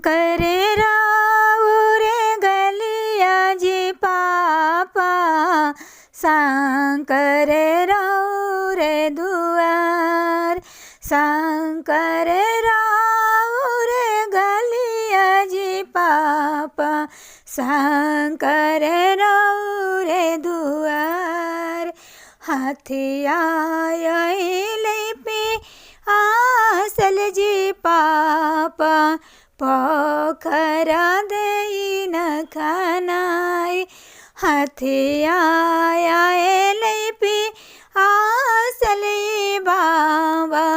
करे राऊ रे गलिया जी पापा, शंकर राऊ रे दुआर, शंकर राऊ रे गलिया जी पापा, शंकर राऊ रे दुआर। हाथिया पे आसल जी पापा, पोखरा दई न खानाय, हाथिया पे आसल बाबा,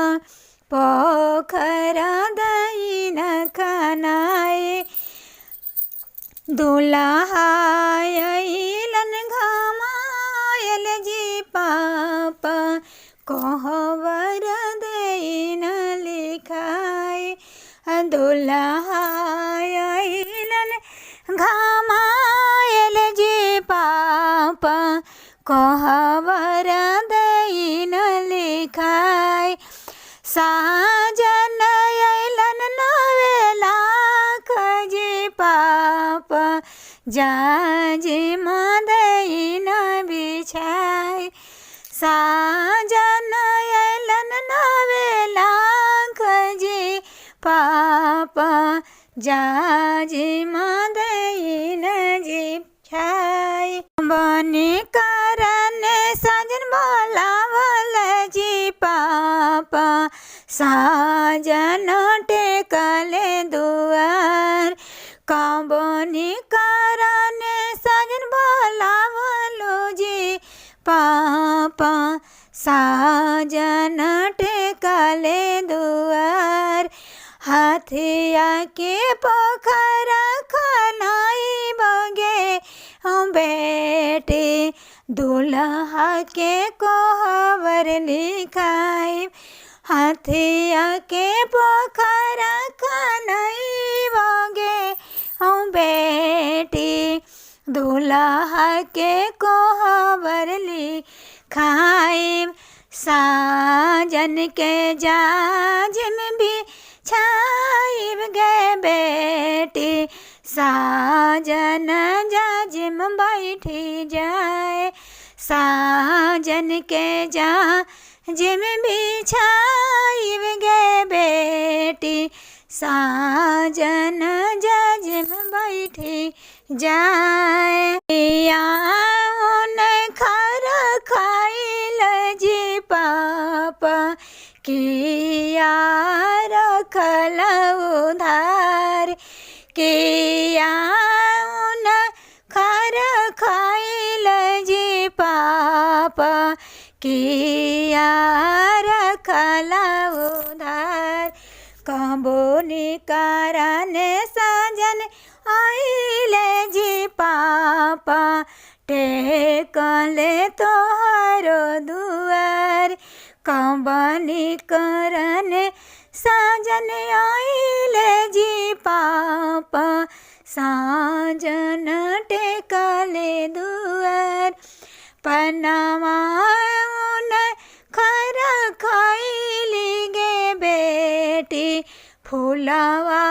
पोखरा दई न खानाय। दुल्हायलन घामायल जी पापा, कोहबर दई न लिखाय, दुल्हायलन घामायल जी पापा, कोहबर दई न लिखाय। साजन अयलन 9 लाख जी पापा, जाजी मदई न बिछाय, साजन अयलन 9 लाख जी पापा, जाजी मदई न बिछाय। बनी करन साजन बोलावल जी पापा, साजन टेकले दुआर, काबनी करन साजन बोलावलो जी पापा, साजन टेकले दुआर। हाथिया के पोखरा खनाई बगे बेटे, दुल्हा के कोहबर लिखाई, हाथिया के पोखरा खनाई बगे बेटी, दुल्हा के कोहबर लिखाई। साजन के जाजिम भी छाइब गे बेटी, साजन जाजिम बैठी जाए, साजन के जाजिम भी छाइब गे बेटी, साजन जाजिम बैठी जाए। याउन खर खाइल जी पापा, किया रखल उधार, कियाउन खर खाइल जी पापा, किया रखल उधार। कबोनी करन साजन आइले जी पापा, टेकले तोहरो दुआर, कबनी करन साजन आइले जी पापा, साजन टेकले दुआर। पनवाउन खर खाइली गे बेटी, फूलवा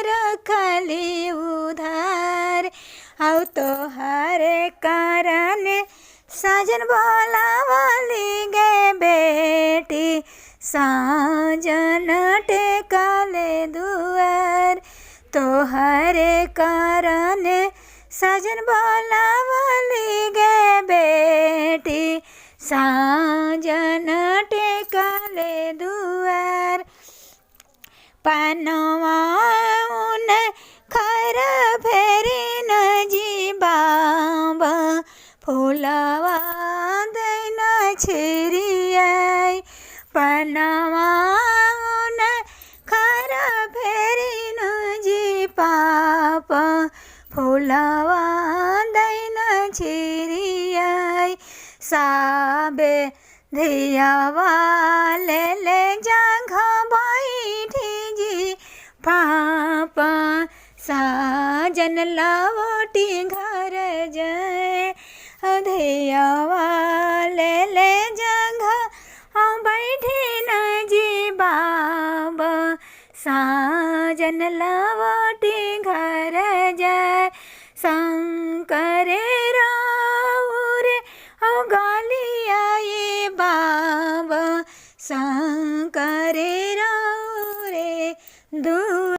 रखली उधार, औ तोहर करन साजन बोलावली गे बेटी, साजन टेकले दुआर। तोहर करन साजन बोलावली गे बेटी, साजन टेकले दुआर। पनवाउन खर फेरी न जी बाबा, फूलवा दैन छिरियाई, पनवाउन खर फेरी न जी पापा, फूलवा दैन छिरियाई। साबे धियावा ले जगह बैठी जी पापा, साजन लौटी घर जाए, धियावा ले जगह बैठी न जी बाबा, साजन वटे घर जाय शंकरे राव रे गालिया ये बाबा शंकरे राव रे